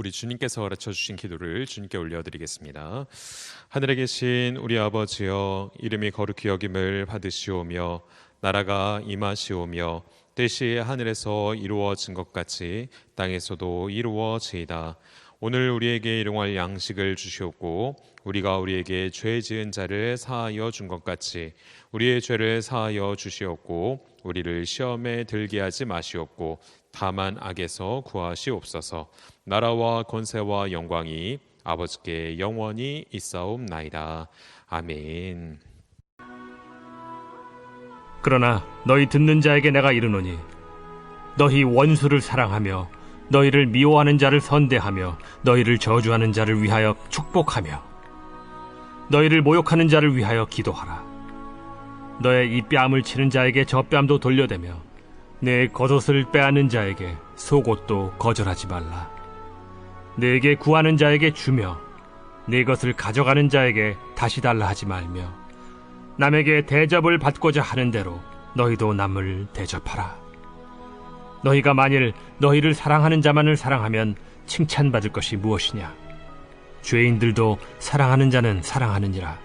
우리 주님께서 가르쳐주신 기도를 주님께 올려드리겠습니다. 하늘에 계신 우리 아버지여, 이름이 거룩히 여김을 받으시오며 나라가 임하시오며 뜻이 하늘에서 이루어진 것 같이 땅에서도 이루어지이다. 오늘 우리에게 일용할 양식을 주시옵고 우리가 우리에게 죄 지은 자를 사하여 준 것 같이 우리의 죄를 사하여 주시옵고 우리를 시험에 들게 하지 마시옵고 다만 악에서 구하시옵소서. 나라와 권세와 영광이 아버지께 영원히 있사옵나이다. 아멘. 그러나 너희 듣는 자에게 내가 이르노니 너희 원수를 사랑하며 너희를 미워하는 자를 선대하며 너희를 저주하는 자를 위하여 축복하며 너희를 모욕하는 자를 위하여 기도하라. 너의 이 뺨을 치는 자에게 저 뺨도 돌려대며 내 겉옷을 빼앗는 자에게 속옷도 거절하지 말라. 내게 구하는 자에게 주며 내 것을 가져가는 자에게 다시 달라 하지 말며 남에게 대접을 받고자 하는 대로 너희도 남을 대접하라. 너희가 만일 너희를 사랑하는 자만을 사랑하면 칭찬받을 것이 무엇이냐? 죄인들도 사랑하는 자는 사랑하느니라.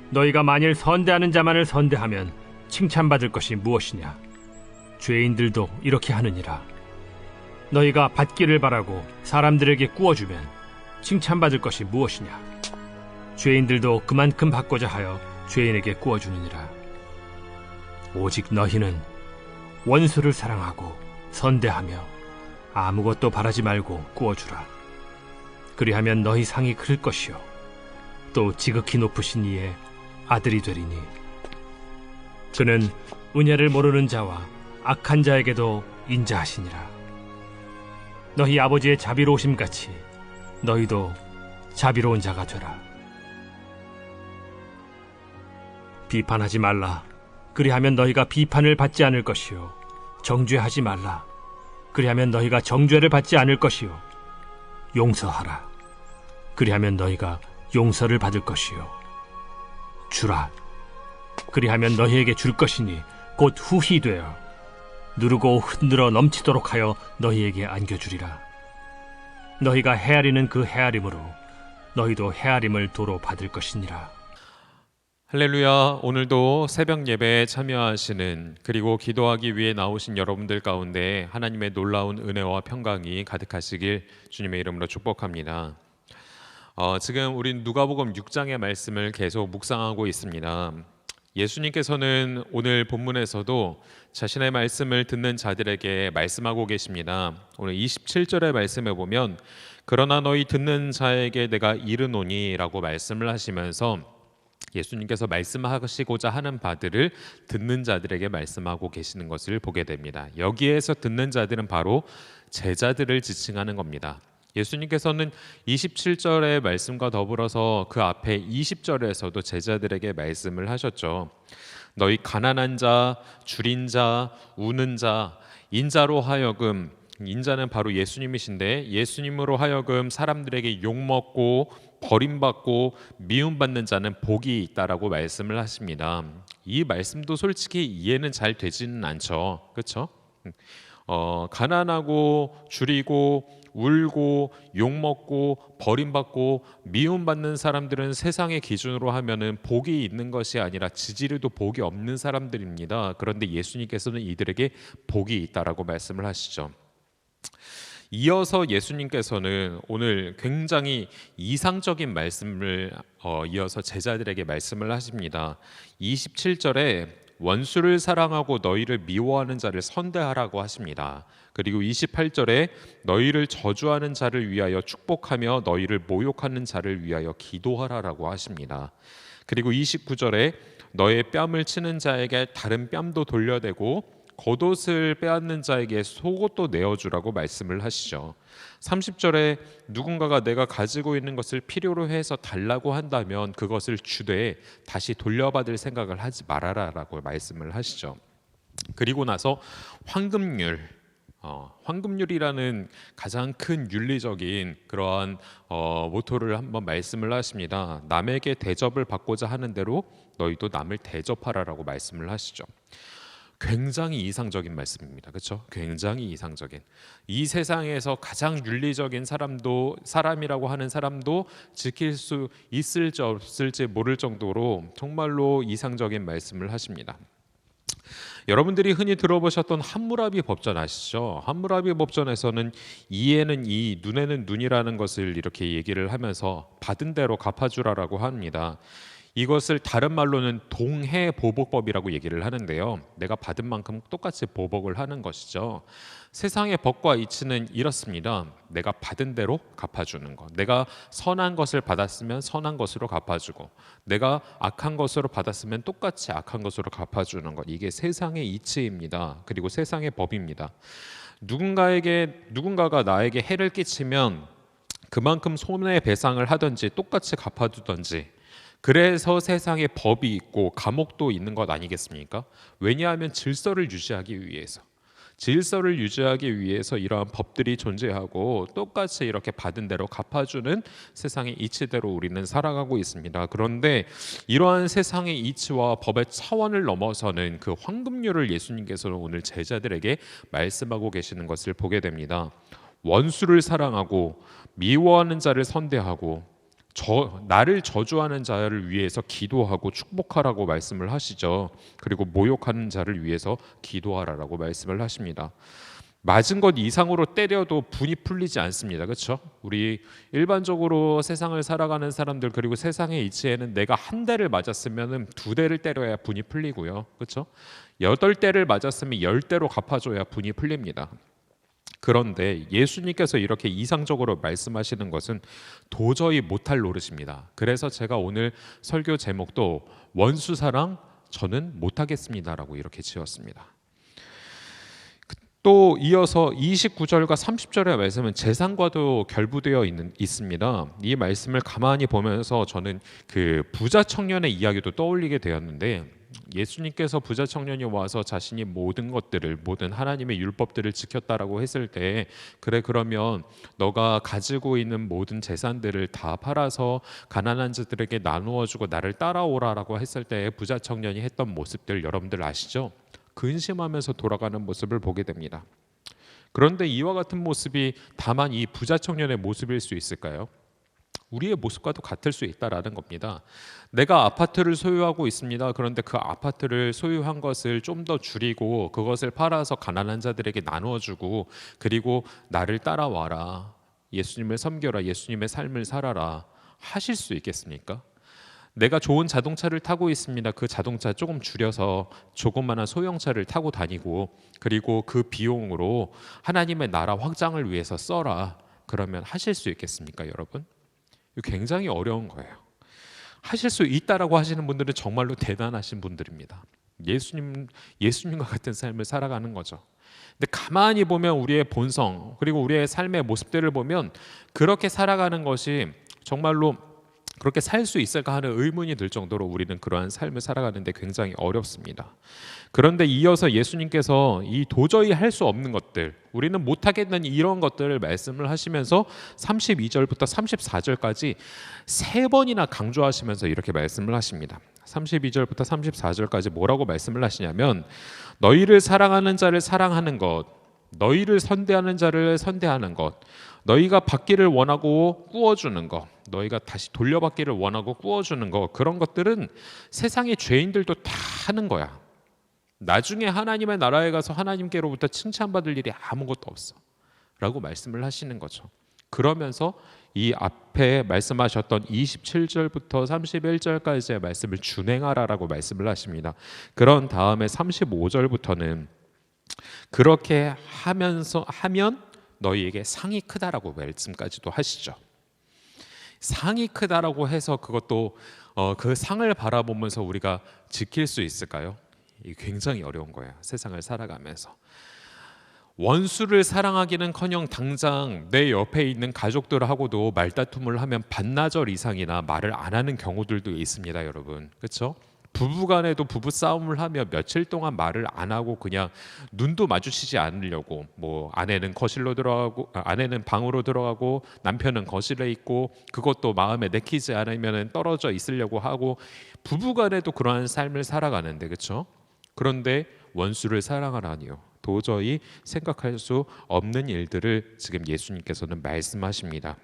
너희가 만일 선대하는 자만을 선대하면 칭찬받을 것이 무엇이냐? 죄인들도 이렇게 하느니라. 너희가 받기를 바라고 사람들에게 꾸어주면 칭찬받을 것이 무엇이냐? 죄인들도 그만큼 받고자 하여 죄인에게 꾸어주느니라. 오직 너희는 원수를 사랑하고 선대하며 아무것도 바라지 말고 꾸어주라. 그리하면 너희 상이 클 것이요 또 지극히 높으신 이의 아들이 되리니 그는 은혜를 모르는 자와 악한 자에게도 인자하시니라. 너희 아버지의 자비로우심 같이 너희도 자비로운 자가 되라. 비판하지 말라. 그리하면 너희가 비판을 받지 않을 것이요 정죄하지 말라. 그리하면 너희가 정죄를 받지 않을 것이요 용서하라. 그리하면 너희가 용서를 받을 것이요 주라. 그리하면 너희에게 줄 것이니 곧 후히 되어 누르고 흔들어 넘치도록 하여 너희에게 안겨주리라. 너희가 헤아리는 그 헤아림으로 너희도 헤아림을 도로 받을 것이니라. 할렐루야. 오늘도 새벽 예배에 참여하시는 그리고 기도하기 위해 나오신 여러분들 가운데 하나님의 놀라운 은혜와 평강이 가득하시길 주님의 이름으로 축복합니다. 지금 우린 누가복음 6장의 말씀을 계속 묵상하고 있습니다. 예수님께서는 오늘 본문에서도 자신의 말씀을 듣는 자들에게 말씀하고 계십니다. 오늘 27절의 말씀에 보면 그러나 너희 듣는 자에게 내가 이르노니 라고 말씀을 하시면서 예수님께서 말씀하시고자 하는 바들을 듣는 자들에게 말씀하고 계시는 것을 보게 됩니다. 여기에서 듣는 자들은 바로 제자들을 지칭하는 겁니다. 예수님께서는 27절의 말씀과 더불어서 그 앞에 20절에서도 제자들에게 말씀을 하셨죠. 너희 가난한 자, 줄인 자, 우는 자, 인자로 하여금, 인자는 바로 예수님이신데 예수님으로 하여금 사람들에게 욕먹고 버림받고 미움받는 자는 복이 있다라고 말씀을 하십니다. 이 말씀도 솔직히 이해는 잘 되지는 않죠. 그렇죠? 가난하고 줄이고 울고 욕먹고 버림받고 미움받는 사람들은 세상의 기준으로 하면은 복이 있는 것이 아니라 지지리도 복이 없는 사람들입니다. 그런데 예수님께서는 이들에게 복이 있다라고 말씀을 하시죠. 이어서 예수님께서는 오늘 굉장히 이상적인 말씀을 이어서 제자들에게 말씀을 하십니다. 27절에 원수를 사랑하고 너희를 미워하는 자를 선대하라고 하십니다. 그리고 28절에 너희를 저주하는 자를 위하여 축복하며 너희를 모욕하는 자를 위하여 기도하라라고 하십니다. 그리고 29절에 너의 뺨을 치는 자에게 다른 뺨도 돌려대고 겉옷을 빼앗는 자에게 속옷도 내어주라고 말씀을 하시죠. 30절에 누군가가 내가 가지고 있는 것을 필요로 해서 달라고 한다면 그것을 주되 다시 돌려받을 생각을 하지 말아라라고 말씀을 하시죠. 그리고 나서 황금률이라는 가장 큰 윤리적인 그러한 모토를 한번 말씀을 하십니다. 남에게 대접을 받고자 하는 대로 너희도 남을 대접하라라고 말씀을 하시죠. 굉장히 이상적인 말씀입니다. 그렇죠? 굉장히 이상적인. 이 세상에서 가장 윤리적인 사람이라고 하는 사람도 지킬 수 있을지 없을지 모를 정도로 정말로 이상적인 말씀을 하십니다. 여러분들이 흔히 들어보셨던 함무라비 법전 아시죠? 함무라비 법전에서는 이에는 이, 눈에는 눈이라는 것을 이렇게 얘기를 하면서 받은 대로 갚아주라라고 합니다. 이것을 다른 말로는 동해보복법이라고 얘기를 하는데요. 내가 받은 만큼 똑같이 보복을 하는 것이죠. 세상의 법과 이치는 이렇습니다. 내가 받은 대로 갚아주는 것. 내가 선한 것을 받았으면 선한 것으로 갚아주고 내가 악한 것으로 받았으면 똑같이 악한 것으로 갚아주는 것. 이게 세상의 이치입니다. 그리고 세상의 법입니다. 누군가가 나에게 해를 끼치면 그만큼 손해배상을 하든지 똑같이 갚아주든지 그래서 세상에 법이 있고 감옥도 있는 것 아니겠습니까? 왜냐하면 질서를 유지하기 위해서 이러한 법들이 존재하고 똑같이 이렇게 받은 대로 갚아주는 세상의 이치대로 우리는 살아가고 있습니다. 그런데 이러한 세상의 이치와 법의 차원을 넘어서는 그 황금률을 예수님께서는 오늘 제자들에게 말씀하고 계시는 것을 보게 됩니다. 원수를 사랑하고 미워하는 자를 선대하고 나를 저주하는 자를 위해서 기도하고 축복하라고 말씀을 하시죠. 그리고 모욕하는 자를 위해서 기도하라라고 말씀을 하십니다. 맞은 것 이상으로 때려도 분이 풀리지 않습니다. 그렇죠? 우리 일반적으로 세상을 살아가는 사람들, 그리고 세상의 이치에는 내가 한 대를 맞았으면 두 대를 때려야 분이 풀리고요. 그렇죠? 8대를 맞았으면 10대로 갚아줘야 분이 풀립니다. 그런데 예수님께서 이렇게 이상적으로 말씀하시는 것은 도저히 못할 노릇입니다. 그래서 제가 오늘 설교 제목도 원수 사랑 저는 못하겠습니다라고 이렇게 지었습니다. 또 이어서 29절과 30절의 말씀은 재산과도 결부되어 있습니다. 이 말씀을 가만히 보면서 저는 그 부자 청년의 이야기도 떠올리게 되었는데, 예수님께서 부자 청년이 와서 자신이 모든 것들을, 모든 하나님의 율법들을 지켰다라고 했을 때, 그래 그러면 너가 가지고 있는 모든 재산들을 다 팔아서 가난한 자들에게 나누어 주고 나를 따라오라라고 했을 때 부자 청년이 했던 모습들 여러분들 아시죠? 근심하면서 돌아가는 모습을 보게 됩니다. 그런데 이와 같은 모습이 다만 이 부자 청년의 모습일 수 있을까요? 우리의 모습과도 같을 수 있다라는 겁니다. 내가 아파트를 소유하고 있습니다. 그런데 그 아파트를 소유한 것을 좀 더 줄이고 그것을 팔아서 가난한 자들에게 나누어 주고, 그리고 나를 따라와라, 예수님을 섬겨라, 예수님의 삶을 살아라 하실 수 있겠습니까? 내가 좋은 자동차를 타고 있습니다. 그 자동차 조금 줄여서 조그마한 소형차를 타고 다니고, 그리고 그 비용으로 하나님의 나라 확장을 위해서 써라. 그러면 하실 수 있겠습니까, 여러분? 이거 굉장히 어려운 거예요. 하실 수 있다라고 하시는 분들은 정말로 대단하신 분들입니다. 예수님과 같은 삶을 살아가는 거죠. 근데 가만히 보면 우리의 본성, 그리고 우리의 삶의 모습들을 보면 그렇게 살아가는 것이 정말로 그렇게 살 수 있을까 하는 의문이 들 정도로 우리는 그러한 삶을 살아가는데 굉장히 어렵습니다. 그런데 이어서 예수님께서 이 도저히 할 수 없는 것들, 우리는 못하겠는 이런 것들을 말씀을 하시면서 32절부터 34절까지 3번이나 강조하시면서 이렇게 말씀을 하십니다. 32절부터 34절까지 뭐라고 말씀을 하시냐면, 너희를 사랑하는 자를 사랑하는 것, 너희를 선대하는 자를 선대하는 것, 너희가 받기를 원하고 꾸어주는 것, 너희가 다시 돌려받기를 원하고 꾸어주는 것, 그런 것들은 세상의 죄인들도 다 하는 거야. 나중에 하나님의 나라에 가서 하나님께로부터 칭찬받을 일이 아무것도 없어 라고 말씀을 하시는 거죠. 그러면서 이 앞에 말씀하셨던 27절부터 31절까지의 말씀을 준행하라라고 말씀을 하십니다. 그런 다음에 35절부터는 그렇게 하면 너희에게 상이 크다라고 말씀까지도 하시죠. 상이 크다라고 해서 그것도 그 상을 바라보면서 우리가 지킬 수 있을까요? 이게 굉장히 어려운 거예요. 세상을 살아가면서 원수를 사랑하기는커녕 당장 내 옆에 있는 가족들하고도 말다툼을 하면 반나절 이상이나 말을 안 하는 경우들도 있습니다, 여러분. 그렇죠? 부부간에도 부부 싸움을 하며 며칠 동안 말을 안 하고 그냥 눈도 마주치지 않으려고, 뭐 아내는 거실로 들어가고, 아내는 방으로 들어가고 남편은 거실에 있고, 그것도 마음에 내키지 않으면 떨어져 있으려고 하고, 부부간에도 그러한 삶을 살아가는데, 그렇죠? 그런데 원수를 사랑하라니요, 도저히 생각할 수 없는 일들을 지금 예수님께서는 말씀하십니다.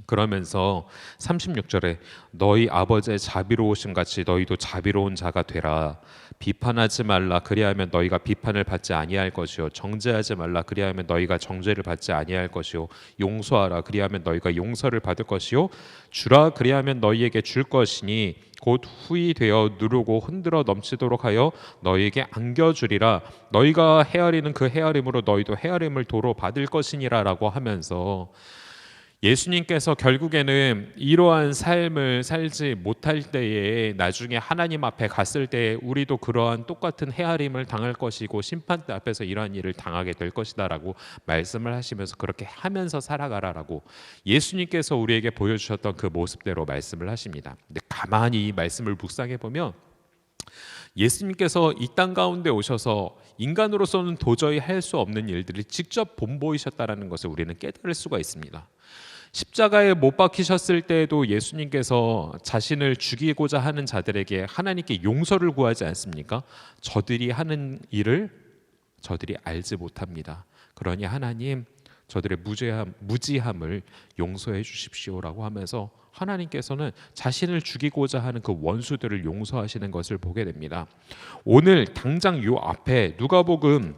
그러면서 36절에 너희 아버지의 자비로우심 같이 너희도 자비로운 자가 되라. 비판하지 말라. 그리하면 너희가 비판을 받지 아니할 것이요. 정죄하지 말라. 그리하면 너희가 정죄를 받지 아니할 것이요. 용서하라. 그리하면 너희가 용서를 받을 것이요. 주라. 그리하면 너희에게 줄 것이니 곧 후히 되어 누르고 흔들어 넘치도록 하여 너희에게 안겨주리라. 너희가 헤아리는 그 헤아림으로 너희도 헤아림을 도로 받을 것이니라라고 하면서, 예수님께서 결국에는 이러한 삶을 살지 못할 때에 나중에 하나님 앞에 갔을 때 우리도 그러한 똑같은 헤아림을 당할 것이고 심판대 앞에서 이러한 일을 당하게 될 것이다라고 말씀을 하시면서 그렇게 하면서 살아가라라고 예수님께서 우리에게 보여주셨던 그 모습대로 말씀을 하십니다. 근데 가만히 이 말씀을 묵상해 보면 예수님께서 이 땅 가운데 오셔서 인간으로서는 도저히 할 수 없는 일들을 직접 본보이셨다는 것을 우리는 깨달을 수가 있습니다. 십자가에 못 박히셨을 때에도 예수님께서 자신을 죽이고자 하는 자들에게 하나님께 용서를 구하지 않습니까? 저들이 하는 일을 저들이 알지 못합니다. 그러니 하나님, 저들의 무지함을 용서해 주십시오라고 하면서 하나님께서는 자신을 죽이고자 하는 그 원수들을 용서하시는 것을 보게 됩니다. 오늘 당장 요 앞에 누가복음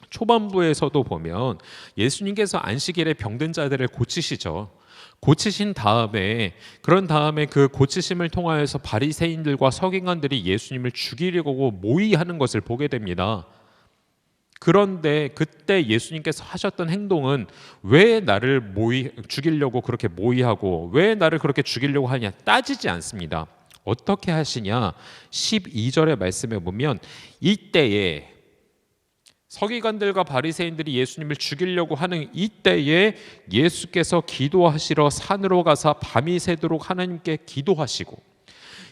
초반부에서도 보면 예수님께서 안식일에 병든 자들을 고치시죠. 고치신 다음에 그런 다음에 그 고치심을 통하여서 바리새인들과 서기관들이 예수님을 죽이려고 모의하는 것을 보게 됩니다. 그런데 그때 예수님께서 하셨던 행동은 왜 나를 죽이려고 그렇게 모의하고 왜 나를 그렇게 죽이려고 하냐 따지지 않습니다. 어떻게 하시냐? 12절의 말씀에 보면 이때에 서기관들과 바리새인들이 예수님을 죽이려고 하는 이때에 예수께서 기도하시러 산으로 가사 밤이 새도록 하나님께 기도하시고,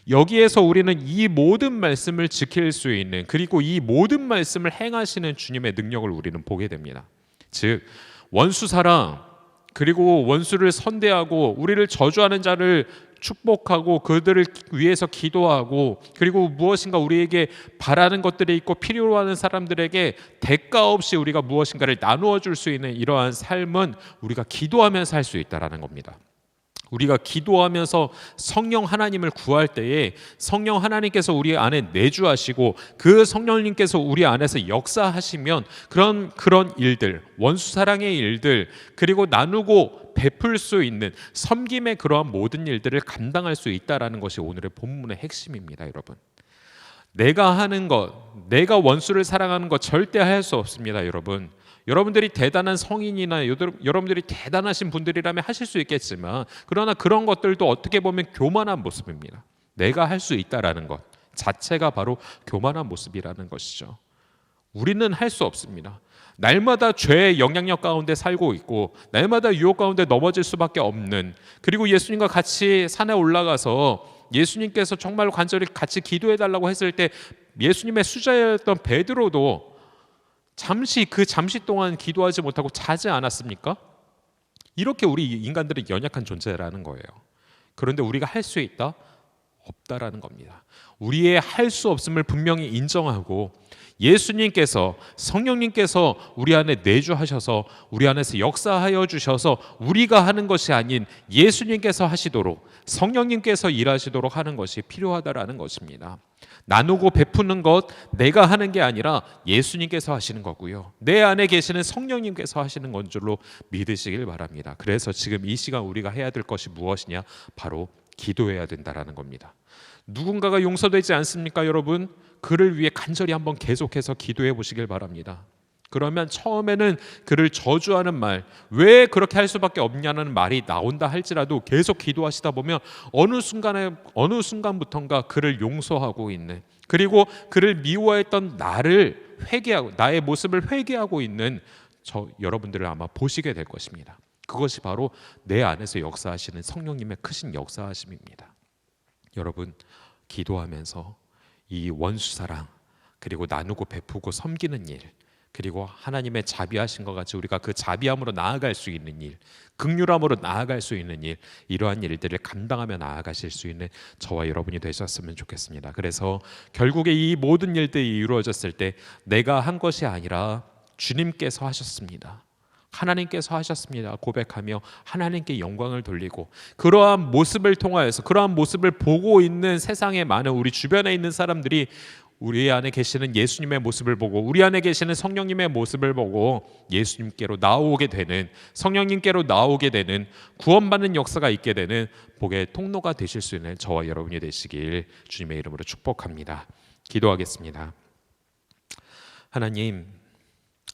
여기에서 우리는 이 모든 말씀을 지킬 수 있는, 그리고 이 모든 말씀을 행하시는 주님의 능력을 우리는 보게 됩니다. 즉 원수 사랑, 그리고 원수를 선대하고 우리를 저주하는 자를 축복하고 그들을 위해서 기도하고, 그리고 무엇인가 우리에게 바라는 것들이 있고 필요로 하는 사람들에게 대가 없이 우리가 무엇인가를 나누어 줄 수 있는 이러한 삶은 우리가 기도하면서 할 수 있다라는 겁니다. 우리가 기도하면서 성령 하나님을 구할 때에 성령 하나님께서 우리 안에 내주하시고 그 성령님께서 우리 안에서 역사하시면 그런 일들, 원수 사랑의 일들, 그리고 나누고 베풀 수 있는 섬김의 그러한 모든 일들을 감당할 수 있다라는 것이 오늘의 본문의 핵심입니다, 여러분. 내가 하는 것, 내가 원수를 사랑하는 것 절대 할 수 없습니다, 여러분. 여러분들이 대단한 성인이나 여러분들이 대단하신 분들이라면 하실 수 있겠지만, 그러나 그런 것들도 어떻게 보면 교만한 모습입니다. 내가 할 수 있다라는 것 자체가 바로 교만한 모습이라는 것이죠. 우리는 할 수 없습니다. 날마다 죄의 영향력 가운데 살고 있고 날마다 유혹 가운데 넘어질 수밖에 없는, 그리고 예수님과 같이 산에 올라가서 예수님께서 정말 간절히 같이 기도해달라고 했을 때 예수님의 수자였던 베드로도 잠시 동안 기도하지 못하고 자지 않았습니까? 이렇게 우리 인간들은 연약한 존재라는 거예요. 그런데 우리가 할 수 있다? 없다라는 겁니다. 우리의 할 수 없음을 분명히 인정하고 예수님께서, 성령님께서 우리 안에 내주하셔서 우리 안에서 역사하여 주셔서 우리가 하는 것이 아닌 예수님께서 하시도록, 성령님께서 일하시도록 하는 것이 필요하다라는 것입니다. 나누고 베푸는 것 내가 하는 게 아니라 예수님께서 하시는 거고요, 내 안에 계시는 성령님께서 하시는 건 줄로 믿으시길 바랍니다. 그래서 지금 이 시간 우리가 해야 될 것이 무엇이냐? 바로 기도해야 된다라는 겁니다. 누군가가 용서되지 않습니까, 여러분? 그를 위해 간절히 한번 계속해서 기도해 보시길 바랍니다. 그러면 처음에는 그를 저주하는 말, 왜 그렇게 할 수밖에 없냐는 말이 나온다 할지라도 계속 기도하시다 보면 어느 순간부턴가 그를 용서하고 있는, 그리고 그를 미워했던 나를 회개하고, 나의 모습을 회개하고 있는 여러분들을 아마 보시게 될 것입니다. 그것이 바로 내 안에서 역사하시는 성령님의 크신 역사하심입니다. 여러분, 기도하면서 이 원수 사랑, 그리고 나누고 베푸고 섬기는 일, 그리고 하나님의 자비하신 것 같이 우리가 그 자비함으로 나아갈 수 있는 일, 긍휼함으로 나아갈 수 있는 일, 이러한 일들을 감당하며 나아가실 수 있는 저와 여러분이 되셨으면 좋겠습니다. 그래서 결국에 이 모든 일들이 이루어졌을 때 내가 한 것이 아니라 주님께서 하셨습니다, 하나님께서 하셨습니다 고백하며 하나님께 영광을 돌리고, 그러한 모습을 통하여서, 그러한 모습을 보고 있는 세상의 많은 우리 주변에 있는 사람들이 우리 안에 계시는 예수님의 모습을 보고, 우리 안에 계시는 성령님의 모습을 보고 예수님께로 나오게 되는, 성령님께로 나오게 되는, 구원받는 역사가 있게 되는 복의 통로가 되실 수 있는 저와 여러분이 되시길 주님의 이름으로 축복합니다. 기도하겠습니다. 하나님,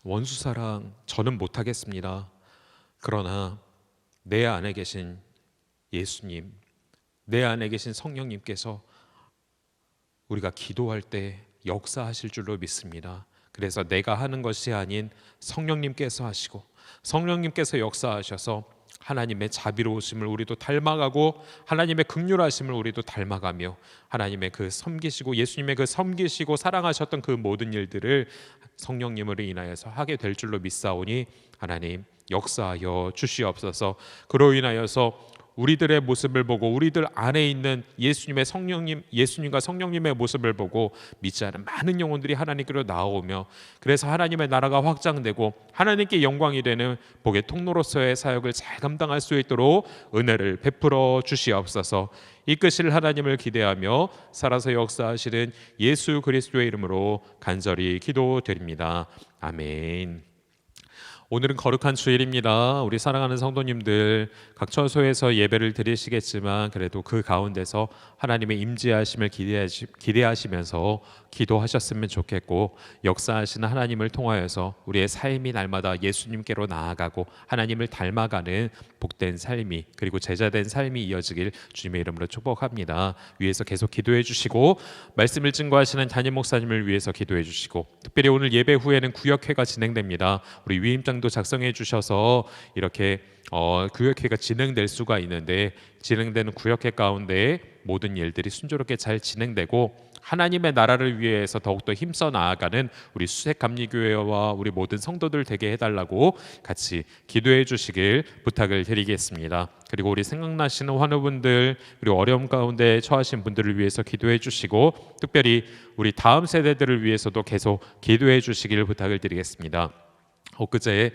원수 사랑 저는 못하겠습니다. 그러나 내 안에 계신 예수님, 내 안에 계신 성령님께서 우리가 기도할 때 역사하실 줄로 믿습니다. 그래서 내가 하는 것이 아닌 성령님께서 하시고, 성령님께서 역사하셔서 하나님의 자비로우심을 우리도 닮아가고 하나님의 긍휼하심을 우리도 닮아가며 하나님의 그 섬기시고, 예수님의 그 섬기시고 사랑하셨던 그 모든 일들을 성령님으로 인하여서 하게 될 줄로 믿사오니 하나님 역사하여 주시옵소서. 그로 인하여서 우리들의 모습을 보고 우리들 안에 있는 예수님과 성령님의 모습을 보고 믿지 않은 많은 영혼들이 하나님께로 나오며, 그래서 하나님의 나라가 확장되고 하나님께 영광이 되는 복의 통로로서의 사역을 잘 감당할 수 있도록 은혜를 베풀어 주시옵소서. 이끄실 하나님을 기대하며 살아서 역사하시는 예수 그리스도의 이름으로 간절히 기도드립니다. 아멘. 오늘은 거룩한 주일입니다. 우리 사랑하는 성도님들 각 처소에서 예배를 드리시겠지만 그래도 그 가운데서 하나님의 임재하심을 기대하시면서 기도하셨으면 좋겠고, 역사하시는 하나님을 통하여서 우리의 삶이 날마다 예수님께로 나아가고 하나님을 닮아가는 복된 삶이, 그리고 제자된 삶이 이어지길 주님의 이름으로 축복합니다. 위에서 계속 기도해 주시고, 말씀을 증거하시는 담임 목사님을 위해서 기도해 주시고, 특별히 오늘 예배 후에는 구역회가 진행됩니다. 우리 위임장도 작성해 주셔서 이렇게 구역회가 진행될 수가 있는데, 진행되는 구역회 가운데 모든 일들이 순조롭게 잘 진행되고 하나님의 나라를 위해서 더욱더 힘써 나아가는 우리 수색감리교회와 우리 모든 성도들 되게 해달라고 같이 기도해 주시길 부탁을 드리겠습니다. 그리고 우리 생각나시는 환우분들, 그리고 어려움 가운데 처하신 분들을 위해서 기도해 주시고, 특별히 우리 다음 세대들을 위해서도 계속 기도해 주시길 부탁을 드리겠습니다. 엊그제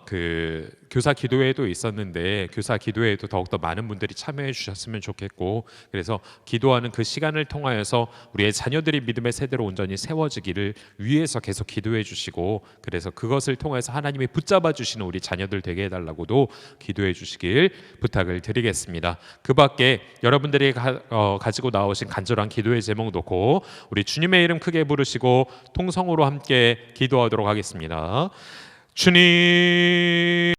그 교사 기도회도 있었는데, 교사 기도회에도 더욱더 많은 분들이 참여해 주셨으면 좋겠고, 그래서 기도하는 그 시간을 통하여서 우리의 자녀들이 믿음의 세대로 온전히 세워지기를 위해서 계속 기도해 주시고, 그래서 그것을 통해서 하나님이 붙잡아 주시는 우리 자녀들 되게 해달라고도 기도해 주시길 부탁을 드리겠습니다. 그 밖에 여러분들이 가지고 나오신 간절한 기도의 제목 놓고 우리 주님의 이름 크게 부르시고 통성으로 함께 기도하도록 하겠습니다. 주님